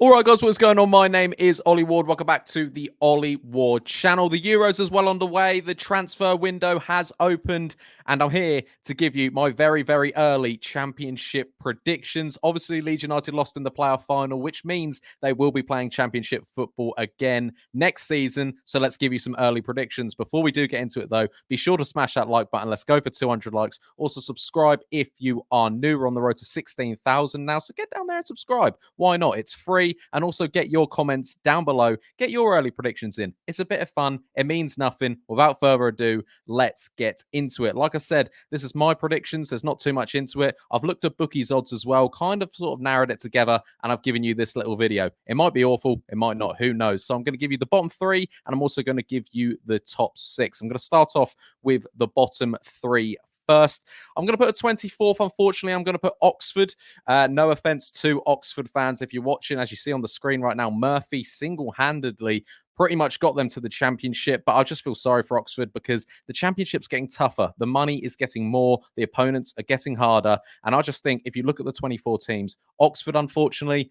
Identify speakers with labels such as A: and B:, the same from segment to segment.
A: All right, guys, what's going on? My name is Ollie Ward. Welcome back to the Ollie Ward channel. The Euros is well underway. The transfer window has opened, and I'm here to give you my very, very early championship predictions. Obviously, Leeds United lost in the playoff final, which means they will be playing championship football again next season. So let's give you some early predictions. Before we do get into it, though, be sure to smash that like button. Let's go for 200 likes. Also, subscribe if you are new. We're on the road to 16,000 now, so get down there and subscribe. Why not? It's free. And also get your comments down below. Get your early predictions in. It's a bit of fun. It means nothing. Without further ado, let's get into it. Like I said, this is my predictions. There's not too much into it. I've looked at bookies odds as well, kind of sort of narrowed it together, and I've given you this little video. It might be awful. It might not. Who knows? So I'm going to give you the bottom three, and I'm also going to give you the top six. I'm going to start off with the bottom three first. I'm going to put a 24th. Unfortunately, I'm going to put Oxford. No offense to Oxford fans if you're watching. As you see on the screen right now, Murphy single-handedly pretty much got them to the championship, but I just feel sorry for Oxford because the championship's getting tougher. The money is getting more. The opponents are getting harder. And I just think if you look at the 24 teams, Oxford, unfortunately,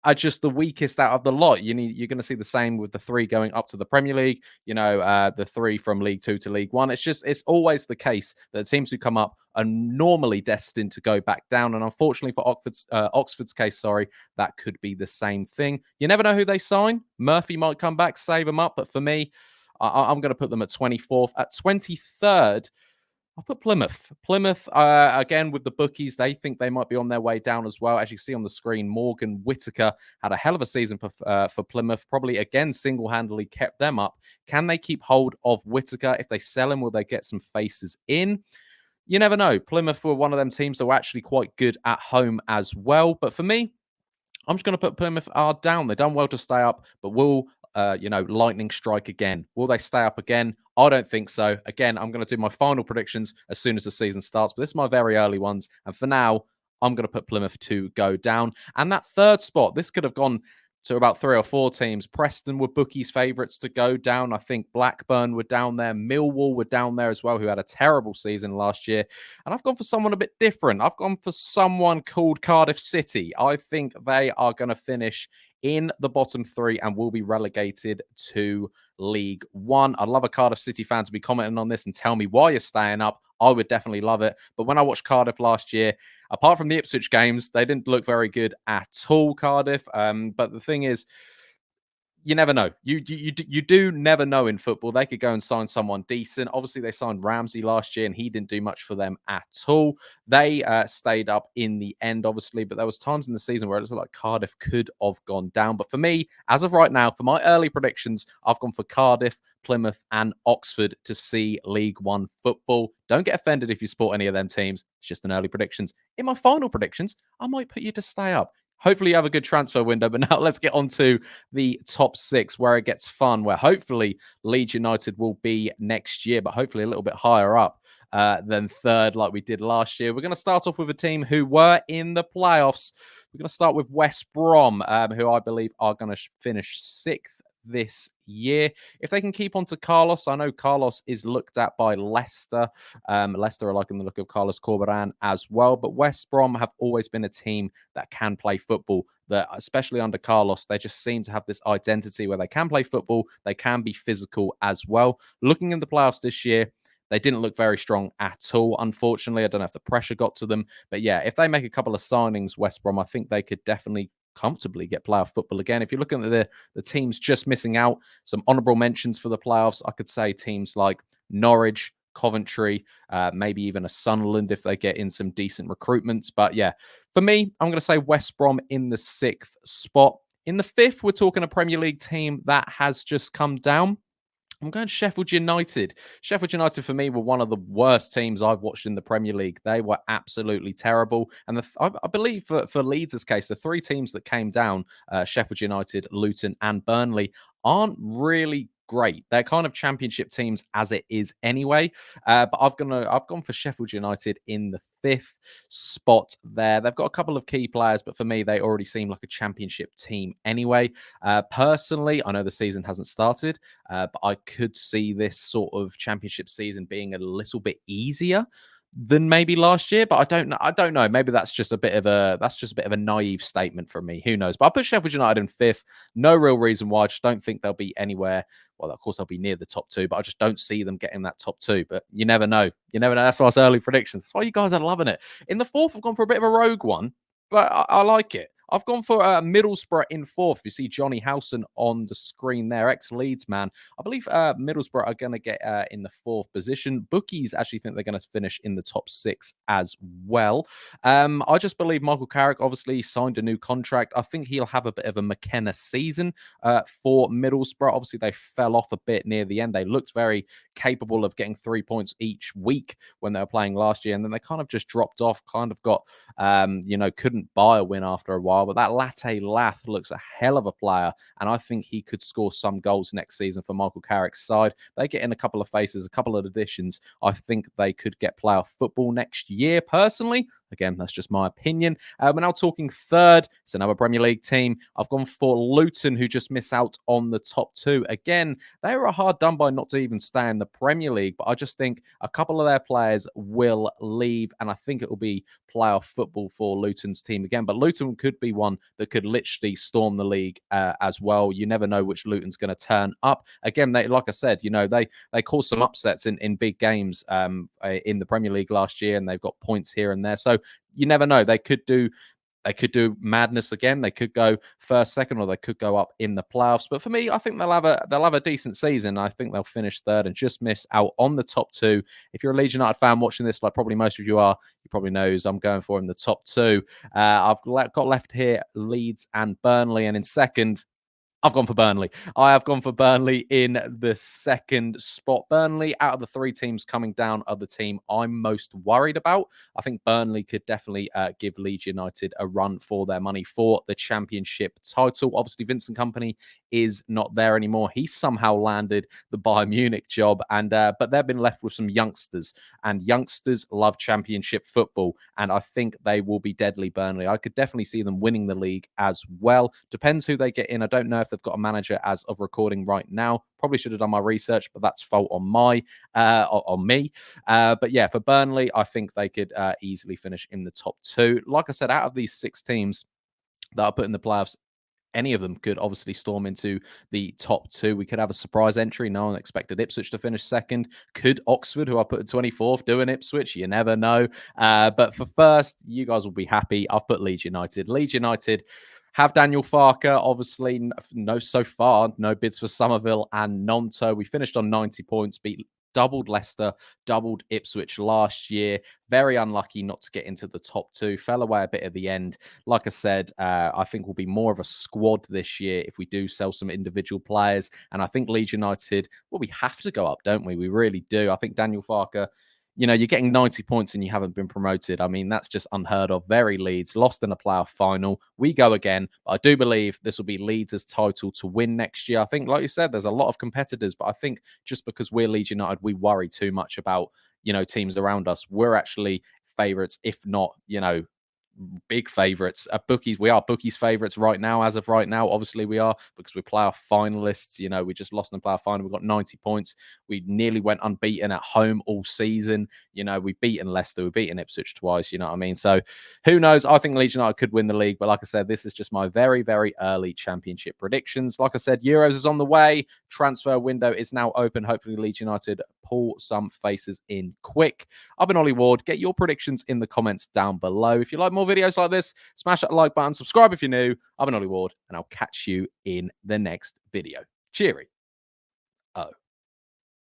A: are just the weakest out of the lot. You're going to see the same with the three going up to the Premier League. The three from League Two to League One. It's always the case that the teams who come up are normally destined to go back down. And unfortunately for Oxford's case, that could be the same thing. You never know who they sign. Murphy might come back, save them up. But for me, I'm going to put them at 24th. At 23rd, I'll put Plymouth. Plymouth, again, with the bookies, they think they might be on their way down as well. As you see on the screen, Morgan Whittaker had a hell of a season for Plymouth. Probably, again, single-handedly kept them up. Can they keep hold of Whittaker? If they sell him, will they get some faces in? You never know. Plymouth were one of them teams that were actually quite good at home as well. But for me, I'm just going to put Plymouth are down. They've done well to stay up, but will lightning strike again? Will they stay up again? I don't think so. Again, I'm going to do my final predictions as soon as the season starts, but this is my very early ones. And for now, I'm going to put Plymouth to go down. And that third spot, this could have gone to about 3 or 4 teams. Preston were bookies' favourites to go down. I think Blackburn were down there. Millwall were down there as well, who had a terrible season last year. And I've gone for someone a bit different. I've gone for someone called Cardiff City. I think they are going to finish in the bottom 3 and will be relegated to League One. I'd love a Cardiff City fan to be commenting on this and tell me why you're staying up. I would definitely love it. But when I watched Cardiff last year, apart from the Ipswich games, they didn't look very good at all, Cardiff. But the thing is, you never know. You do never know in football. They could go and sign someone decent. Obviously, they signed Ramsey last year, and he didn't do much for them at all. They stayed up in the end, obviously, but there was times in the season where it was like Cardiff could have gone down. But for me, as of right now, for my early predictions, I've gone for Cardiff, Plymouth, and Oxford to see League One football. Don't get offended if you support any of them teams. It's just an early predictions. In my final predictions, I might put you to stay up. Hopefully you have a good transfer window, but now let's get on to the top 6 where it gets fun, where hopefully Leeds United will be next year, but hopefully a little bit higher up than 3rd like we did last year. We're going to start off with a team who were in the playoffs. We're going to start with West Brom, who I believe are going to finish 6th this year. If they can keep on to Carlos, I know Carlos is looked at by Leicester. Leicester are liking the look of Carlos Corberan as well, but West Brom have always been a team that can play football, that especially under Carlos, they just seem to have this identity where they can play football, they can be physical as well. Looking in the playoffs this year, they didn't look very strong at all, unfortunately. I don't know if the pressure got to them, but yeah, if they make a couple of signings, West Brom, I think they could definitely comfortably get playoff football again. If you're looking at the teams just missing out, some honourable mentions for the playoffs, I could say teams like Norwich, Coventry, maybe even a Sunderland if they get in some decent recruitments. But yeah, for me, I'm going to say West Brom in the 6th spot. In the 5th, we're talking a Premier League team that has just come down. I'm going Sheffield United. Sheffield United, for me, were one of the worst teams I've watched in the Premier League. They were absolutely terrible. And I believe for Leeds' case, the 3 teams that came down, Sheffield United, Luton, and Burnley, aren't really great. They're kind of championship teams as it is anyway. But I've gone for Sheffield United in the 5th spot there. They've got a couple of key players, but for me, they already seem like a championship team anyway. Personally, I know the season hasn't started, but I could see this sort of championship season being a little bit easier than maybe last year, but I don't know. I don't know. Maybe that's just a bit of a naive statement from me. Who knows? But I put Sheffield United in fifth. No real reason why. I just don't think they'll be anywhere. Well, of course they'll be near the top two, but I just don't see them getting that top two. But you never know. You never know. That's why it's early predictions. That's why you guys are loving it. In the fourth, I've gone for a bit of a rogue one, but I like it. I've gone for Middlesbrough in fourth. You see Johnny Howson on the screen there, ex-Leeds man. I believe Middlesbrough are going to get in the fourth position. Bookies actually think they're going to finish in the top six as well. I just believe Michael Carrick obviously signed a new contract. I think he'll have a bit of a McKenna season for Middlesbrough. Obviously, they fell off a bit near the end. They looked very capable of getting 3 points each week when they were playing last year, and then they kind of just dropped off, kind of got, couldn't buy a win after a while. But that Latte Lath looks a hell of a player, and I think he could score some goals next season for Michael Carrick's side. They get in a couple of faces, a couple of additions. I think they could get playoff football next year, personally. Again, that's just my opinion. We're now talking third. It's another Premier League team. I've gone for Luton, who just miss out on the top two. Again, they were hard done by not to even stay in the Premier League, but I just think a couple of their players will leave, and I think it will be playoff football for Luton's team again. But Luton could be one that could literally storm the league as well. You never know which Luton's going to turn up. Again, they, like I said, they caused some upsets in big games in the Premier League last year, and they've got points here and there. So you never know. They could do madness again. They could go first, second, or they could go up in the playoffs. But for me, I think they'll have a decent season. I think they'll finish third and just miss out on the top two. If you're a Leeds United fan watching this, like probably most of you are, you probably know who I'm going for in the top two. I've got left here Leeds and Burnley, and in second, I've gone for Burnley. I have gone for Burnley in the second spot. Burnley, out of the three teams coming down, are the team I'm most worried about. I think Burnley could definitely give Leeds United a run for their money for the championship title. Obviously, Vincent Kompany is not there anymore. He somehow landed the Bayern Munich job, and but they've been left with some youngsters, and youngsters love championship football, and I think they will be deadly. Burnley, I could definitely see them winning the league as well. Depends who they get in. I don't know if they've got a manager as of recording right now. Probably should have done my research, but that's fault on me. But yeah, for Burnley, I think they could easily finish in the top two. Like I said, out of these six teams that are put in the playoffs, any of them could obviously storm into the top two. We could have a surprise entry. No one expected Ipswich to finish second. Could Oxford, who I put at 24th, do an Ipswich? You never know. But for first, you guys will be happy. I've put Leeds United. Leeds United have Daniel Farke. Obviously, no, so far, no bids for Somerville and Nonto. We finished on 90 points, doubled Leicester, doubled Ipswich last year. Very unlucky not to get into the top two. Fell away a bit at the end. Like I said, I think we'll be more of a squad this year if we do sell some individual players. And I think Leeds United, well, we have to go up, don't we? We really do. I think Daniel Farke, you're getting 90 points and you haven't been promoted. I mean, that's just unheard of. Very Leeds, lost in a playoff final. We go again. But I do believe this will be Leeds' title to win next year. I think, like you said, there's a lot of competitors, but I think just because we're Leeds United, we worry too much about, teams around us. We're actually favourites, if not, big favourites. Bookies, we are bookies favourites right now. As of right now, obviously we are, because we're playoff finalists. We just lost in the playoff final. We got 90 points. We nearly went unbeaten at home all season. We've beaten Leicester, we've beaten Ipswich twice. You know what I mean? So who knows? I think Leeds United could win the league, but like I said, this is just my very, very early championship predictions. Like I said, Euros is on the way. Transfer window is now open. Hopefully Leeds United pull some faces in quick. I've been Ollie Ward. Get your predictions in the comments down below. If you like more videos like this, smash that like button, subscribe if you're new. I've been Ollie Ward, and I'll catch you in the next video. Cheery. Oh.